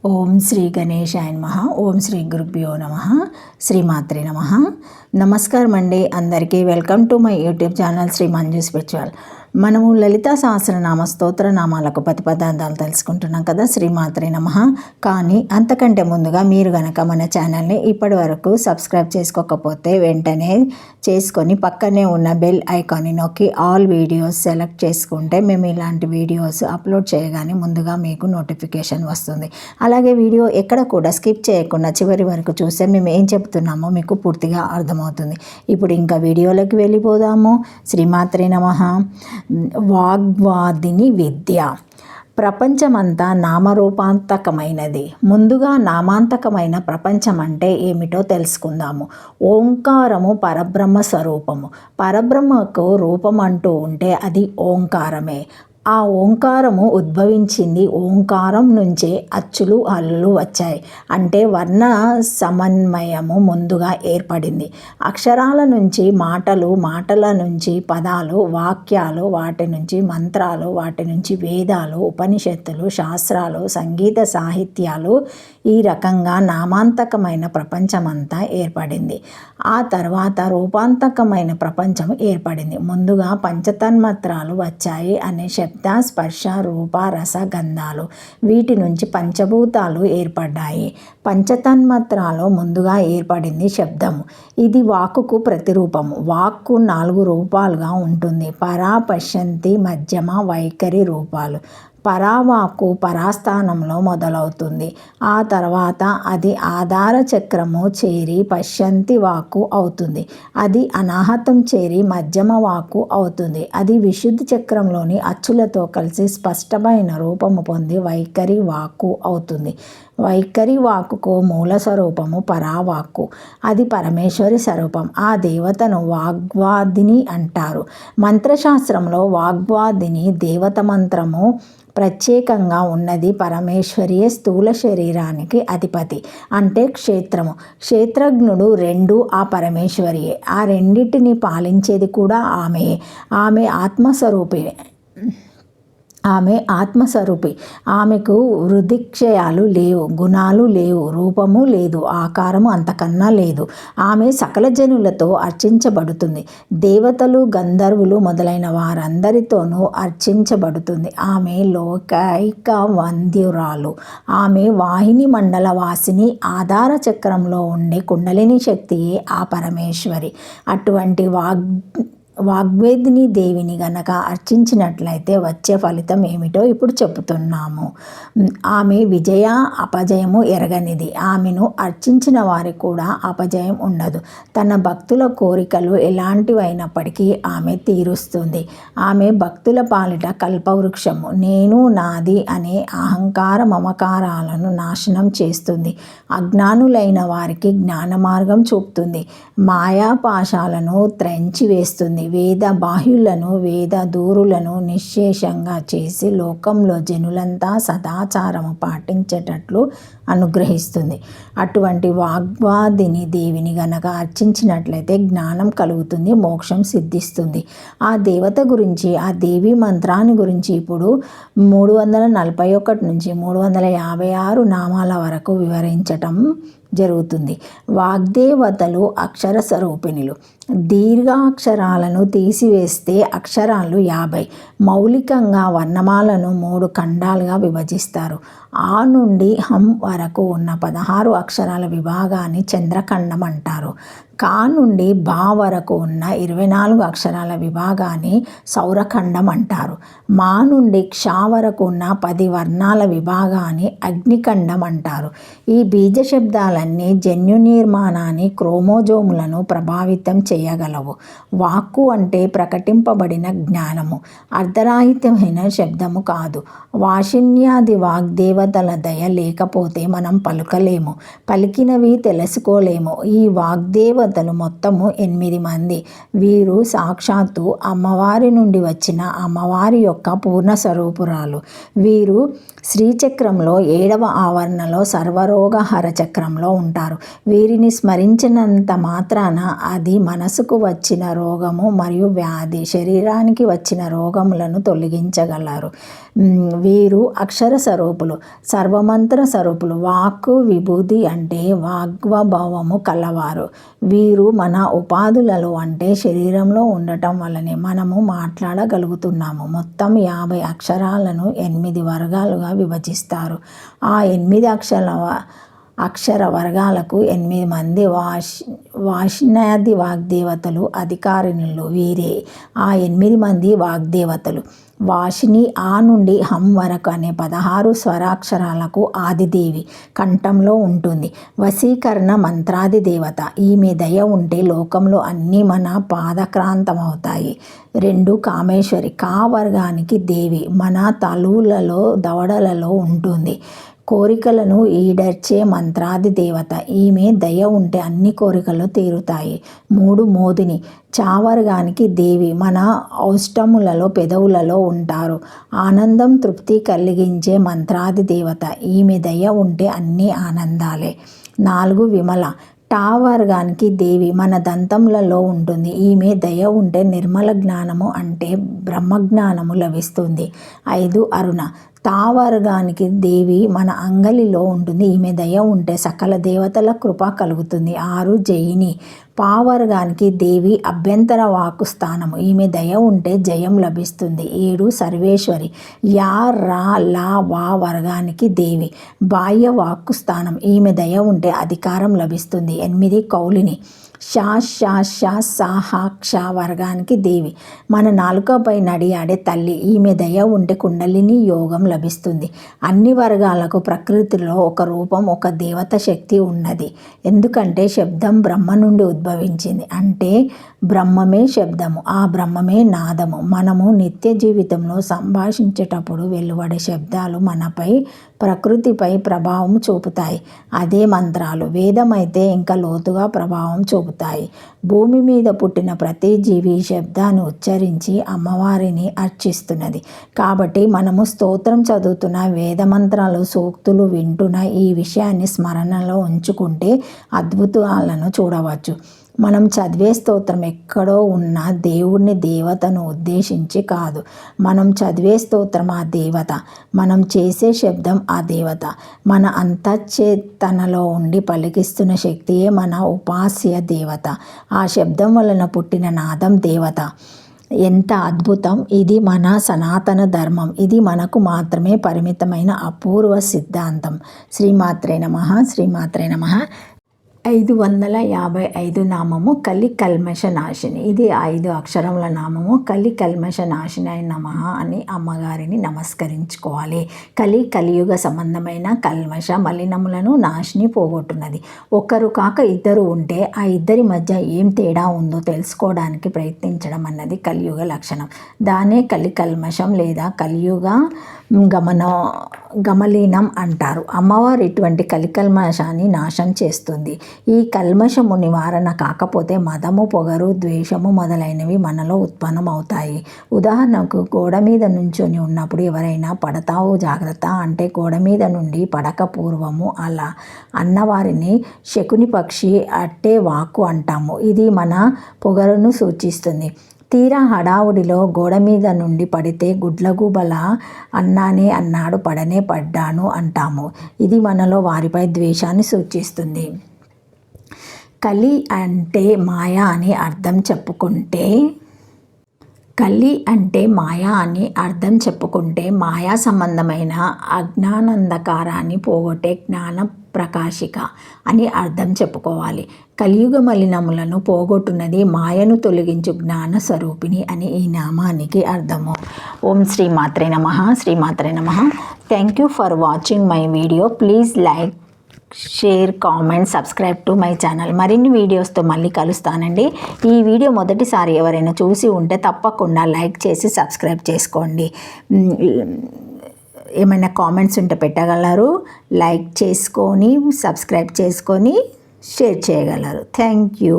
ఓం శ్రీ గణేశాయ నమః. ఓం శ్రీ గురుభ్యో నమః. శ్రీమాత్రే నమః. నమస్కారం అండి అందరికీ. Welcome to my YouTube channel Shri Manju spiritual. మనము లలితా సహస్రనామ స్తోత్ర నామాలకు పదార్థాలు తెలుసుకుంటున్నాం కదా. శ్రీమాత్రే నమః. కానీ అంతకంటే ముందుగా మీరు గనక మన ఛానల్ని ఇప్పటి వరకు సబ్స్క్రైబ్ చేసుకోకపోతే వెంటనే చేసుకొని పక్కనే ఉన్న బెల్ ఐకాన్ని నొక్కి ఆల్ వీడియోస్ సెలెక్ట్ చేసుకుంటే మేము ఇలాంటి వీడియోస్ అప్లోడ్ చేయగానే ముందుగా మీకు నోటిఫికేషన్ వస్తుంది. అలాగే వీడియో ఎక్కడ కూడా స్కిప్ చేయకుండా చివరి వరకు చూస్తే మేము ఏం చెప్తున్నామో మీకు పూర్తిగా అర్థమవుతుంది. ఇప్పుడు ఇంకా వీడియోలోకి వెళ్ళిపోదాము. శ్రీమాత్రే నమః. వాగ్వాదిని విద్య. ప్రపంచమంతా నామరూపాంతకమైనది. ముందుగా నామాంతకమైన ప్రపంచం అంటే ఏమిటో తెలుసుకుందాము. ఓంకారము పరబ్రహ్మ స్వరూపము. పరబ్రహ్మకు రూపం అంటూ ఉంటే అది ఓంకారమే. ఆ ఓంకారము ఉద్భవించింది. ఓంకారం నుంచే అచ్చులు హల్లులు వచ్చాయి. అంటే వర్ణ సమన్వయము ముందుగా ఏర్పడింది. అక్షరాల నుంచి మాటలు, మాటల నుంచి పదాలు, వాక్యాలు, వాటి నుంచి మంత్రాలు, వాటి నుంచి వేదాలు, ఉపనిషత్తులు, శాస్త్రాలు, సంగీత సాహిత్యాలు, ఈ రకంగా నామాంతకమైన ప్రపంచమంతా ఏర్పడింది. ఆ తర్వాత రూపాంతకమైన ప్రపంచం ఏర్పడింది. ముందుగా పంచతన్మాత్రాలు వచ్చాయి అనే శబ్ద, స్పర్శ, రూప, రస, గంధాలు, వీటి నుంచి పంచభూతాలు ఏర్పడ్డాయి. పంచతన్మాత్రాలు ముందుగా ఏర్పడింది శబ్దము. ఇది వాక్కుకు ప్రతిరూపము. వాక్కు 4 రూపాలుగా ఉంటుంది. పరా, పశ్యంతి, మధ్యమ, వైఖరి రూపాలు. పరావాక్కు పరాస్థానంలో మొదలవుతుంది. ఆ తర్వాత అది ఆధార చక్రము చేరి పశ్యంతి వాక్కు అవుతుంది. అది అనాహతం చేరి మధ్యమ వాక్కు అవుతుంది. అది విశుద్ధి చక్రంలోని అచ్చులతో కలిసి స్పష్టమైన రూపము పొంది వైఖరి వాక్కు అవుతుంది. వైఖరి వాక్కుకు మూల స్వరూపము పరావాక్కు. అది పరమేశ్వరి స్వరూపం. ఆ దేవతను వాగ్వాదిని అంటారు. మంత్రశాస్త్రంలో వాగ్వాదిని దేవత మంత్రము ప్రత్యేకంగా ఉన్నది. పరమేశ్వరియే స్థూల శరీరానికి అధిపతి, అంటే క్షేత్రము. క్షేత్రజ్ఞుడు 2 ఆ పరమేశ్వరియే. ఆ రెండింటిని పాలించేది కూడా ఆమెయే. ఆమె ఆత్మస్వరూపి. ఆమెకు వృద్ధిక్షయాలు లేవు, గుణాలు లేవు, రూపము లేదు, ఆకారము అంతకన్నా లేదు. ఆమె సకల జనులతో అర్చించబడుతుంది. దేవతలు, గంధర్వులు మొదలైన వారందరితోనూ అర్చించబడుతుంది. ఆమె లోకైక వంద్యురాలు. ఆమె వాహిని మండల వాసిని. ఆధార చక్రంలో ఉండే కుండలిని శక్తియే ఆ పరమేశ్వరి. అటువంటి వాగ్వేదిని దేవిని గనక అర్చించినట్లయితే వచ్చే ఫలితం ఏమిటో ఇప్పుడు చెబుతున్నాము. ఆమె విజయ అపజయము ఎరగనిది. ఆమెను అర్చించిన వారికి కూడా అపజయం ఉండదు. తన భక్తుల కోరికలు ఎలాంటివైనప్పటికీ ఆమె తీరుస్తుంది. ఆమె భక్తుల పాలిట కల్పవృక్షము. నేను, నాది అనే అహంకార మమకారాలను నాశనం చేస్తుంది. అజ్ఞానులైన వారికి జ్ఞాన మార్గం చూపుతుంది. మాయాపాశాలను త్రెంచి వేస్తుంది. వేద బాహ్యులను, వేద దూరులను నిశ్శేషంగా చేసి లోకంలో జనులంతా సదాచారము పాటించేటట్లు అనుగ్రహిస్తుంది. అటువంటి వాగ్వాదిని దేవిని గనక అర్చించినట్లయితే జ్ఞానం కలుగుతుంది, మోక్షం సిద్ధిస్తుంది. ఆ దేవత గురించి, ఆ దేవి మంత్రాన్ని గురించి ఇప్పుడు 341 నుంచి 356 నామాల వరకు వివరించటం జరుగుతుంది. వాగ్దేవతలు అక్షర స్వరూపిణులు. దీర్ఘాక్షరాలను తీసివేస్తే అక్షరాలు 50. మౌలికంగా వర్ణమాలను 3 ఖండాలుగా విభజిస్తారు. ఆ నుండి హం వరకు ఉన్న 16 అక్షరాల విభాగాన్ని చంద్రఖండం అంటారు. కా నుండి బా వరకు ఉన్న 24 అక్షరాల విభాగాన్ని సౌరఖండం అంటారు. మా నుండి క్ష వరకు ఉన్న 10 వర్ణాల విభాగాన్ని అగ్నిఖండం అంటారు. ఈ బీజ శబ్దాలన్నీ జన్యు నిర్మాణాన్ని, క్రోమోజోములను ప్రభావితం చేయగలవు. వాక్కు అంటే ప్రకటింపబడిన జ్ఞానము, అర్ధరాహిత్యమైన శబ్దము కాదు. వాషిన్యాది వాగ్దేవతల దయ లేకపోతే మనం పలుకలేము, పలికినవి తెలుసుకోలేము. ఈ వాగ్దేవత వాగ్దేవతలు మొత్తము 8 మంది. వీరు సాక్షాత్తు అమ్మవారి నుండి వచ్చిన అమ్మవారి యొక్క పూర్ణ స్వరూపురాలు. వీరు శ్రీచక్రంలో 7వ ఆవరణలో సర్వరోగహర చక్రంలో ఉంటారు. వీరిని స్మరించినంత మాత్రాన అది మనసుకు వచ్చిన రోగము మరియు వ్యాధి, శరీరానికి వచ్చిన రోగములను తొలగించగలరు. వీరు అక్షర స్వరూపులు, సర్వమంత్ర స్వరూపులు. వాక్కు విభూతి అంటే వాగ్వభావము కలవారు. వీరు మన ఉపాధులలో అంటే శరీరంలో ఉండటం వల్లనే మనము మాట్లాడగలుగుతున్నాము. మొత్తం 50 అక్షరాలను 8 వర్గాలుగా విభజిస్తారు. ఆ 8 అక్షర వర్గాలకు 8 మంది వాష్ణాది వాగ్దేవతలు అధికారిణులు. వీరే ఆ 8 మంది వాగ్దేవతలు. వాషిని ఆ నుండి హం వరకు అనే 16 స్వరాక్షరాలకు ఆదిదేవి కంఠంలో ఉంటుంది. వశీకరణ మంత్రాది దేవత. ఈమె దయ ఉంటే లోకంలో అన్నీ మన పాదక్రాంతమవుతాయి. 2 కామేశ్వరి. కా వర్గానికి దేవి. మన తలులలో దవడలలో ఉంటుంది. కోరికలను ఈడర్చే మంత్రాది దేవత. ఈమె దయ ఉంటే అన్ని కోరికలు తీరుతాయి. 3 మోదిని. చావర్గానికి దేవి. మన ఔష్టములలో పెదవులలో ఉంటారు. ఆనందం తృప్తి కలిగించే మంత్రాది దేవత. ఈమె దయ ఉంటే అన్ని ఆనందాలే. 4 విమల. టా వర్గానికి దేవి. మన దంతములలో ఉంటుంది. ఈమె దయ ఉంటే నిర్మల జ్ఞానము అంటే బ్రహ్మజ్ఞానము లభిస్తుంది. 5 అరుణ. తా వర్గానికి దేవి. మన అంగలిలో ఉంటుంది. ఈమె దయ ఉంటే సకల దేవతల కృప కలుగుతుంది. 6 జయిని. పా వర్గానికి దేవి. అభ్యంతర వాక్కు స్థానము. ఈమె దయ ఉంటే జయం లభిస్తుంది. 7 సర్వేశ్వరి. యా రా లా వా వర్గానికి దేవి. బాహ్య వాక్కు స్థానం. ఈమె దయ ఉంటే అధికారం లభిస్తుంది. 8 కౌలిని. షా షా షా సా హా క్ష వర్గానికి దేవి. మన నాలుకపై నడియాడే తల్లి. ఈమె దయ ఉంటే కుండలిని యోగం లభిస్తుంది. అన్ని వర్గాలకు ప్రకృతిలో ఒక రూపం, ఒక దేవత శక్తి ఉన్నది. ఎందుకంటే శబ్దం బ్రహ్మ నుండి ఉద్భవించింది. అంటే బ్రహ్మమే శబ్దము, ఆ బ్రహ్మమే నాదము. మనము నిత్య జీవితంలో సంభాషించేటప్పుడు వెలువడే శబ్దాలు మనపై, ప్రకృతిపై ప్రభావం చూపుతాయి. అదే మంత్రాలు. వేదమైతే ఇంకా లోతుగా ప్రభావం చూపుతాయి. భూమి మీద పుట్టిన ప్రతి జీవి శబ్దాన్ని ఉచ్చరించి అమ్మవారిని అర్చిస్తున్నది. కాబట్టి మనము స్తోత్రం చదువుతున్న, వేదమంత్రాలు సూక్తులు వింటున్న ఈ విషయాన్ని స్మరణలో ఉంచుకుంటే అద్భుతాలను చూడవచ్చు. మనం చదివే స్తోత్రం ఎక్కడో ఉన్న దేవుణ్ణి, దేవతను ఉద్దేశించి కాదు. మనం చదివే స్తోత్రం ఆ దేవత. మనం చేసే శబ్దం ఆ దేవత. మన అంతఃచేతనలో ఉండి పలికిస్తున్న శక్తియే మన ఉపాస్య దేవత. ఆ శబ్దం వలన పుట్టిన నాదం దేవత. ఎంత అద్భుతం! ఇది మన సనాతన ధర్మం. ఇది మనకు మాత్రమే పరిమితమైన అపూర్వ సిద్ధాంతం. శ్రీమాత్రే నమః. శ్రీమాత్రే నమః. 555 నామము కలి కల్మష నాశిని. ఇది 5 అక్షరముల నామము. కలి కల్మష నాశినాయ నమః అని అమ్మగారిని నమస్కరించుకోవాలి. కలియుగ సంబంధమైన కల్మష మలినములను నాశిని పోగొట్టున్నది. ఒకరు కాక ఇద్దరు ఉంటే ఆ ఇద్దరి మధ్య ఏం తేడా ఉందో తెలుసుకోవడానికి ప్రయత్నించడం అన్నది కలియుగ లక్షణం. దానే కలి కల్మషం లేదా కలియుగ గమలీనం అంటారు. అమ్మవారు ఇటువంటి కలికల్మషాన్ని నాశనం చేస్తుంది. ఈ కల్మషము నివారణ కాకపోతే మదము, పొగరు, ద్వేషము మొదలైనవి మనలో ఉత్పన్నమవుతాయి. ఉదాహరణకు గోడ మీద నుంచొని ఉన్నప్పుడు ఎవరైనా పడతావు జాగ్రత్త అంటే గోడ మీద నుండి పడక పూర్వము అలా అన్నవారిని శకుని పక్షి అట్టే వాక్కు అంటాము. ఇది మన పొగరును సూచిస్తుంది. తీరా హడావుడిలో గోడ మీద నుండి పడితే గుడ్లగూబల అన్నానే అన్నాడు పడనే పడ్డాను అంటాము. ఇది మనలో వారిపై ద్వేషాన్ని సూచిస్తుంది. కలి అంటే మాయ అని అర్థం చెప్పుకుంటే మాయా సంబంధమైన అజ్ఞానంధకారాన్ని పోగొట్టే జ్ఞాన ప్రకాశిక అని అర్థం చెప్పుకోవాలి. కలియుగ మలినములను పోగొట్టున్నది, మాయను తొలగించు జ్ఞాన స్వరూపిణి అని ఈ నామానికి అర్థము. ఓం శ్రీ మాత్రే నమః. శ్రీ మాత్రే నమః. Thank you for watching my video. Please like, share, comment, subscribe to my channel. మరిన్ని వీడియోస్తో మళ్ళీ కలుస్తానండి. ఈ వీడియో మొదటిసారి ఎవరైనా చూసి ఉంటే తప్పకుండా లైక్ చేసి సబ్స్క్రైబ్ చేసుకోండి. ఏమైనా కామెంట్స్ ఉంటే పెట్టగలరు. లైక్ చేసుకొని సబ్స్క్రైబ్ చేసుకొని షేర్ చేయగలరు. Thank you.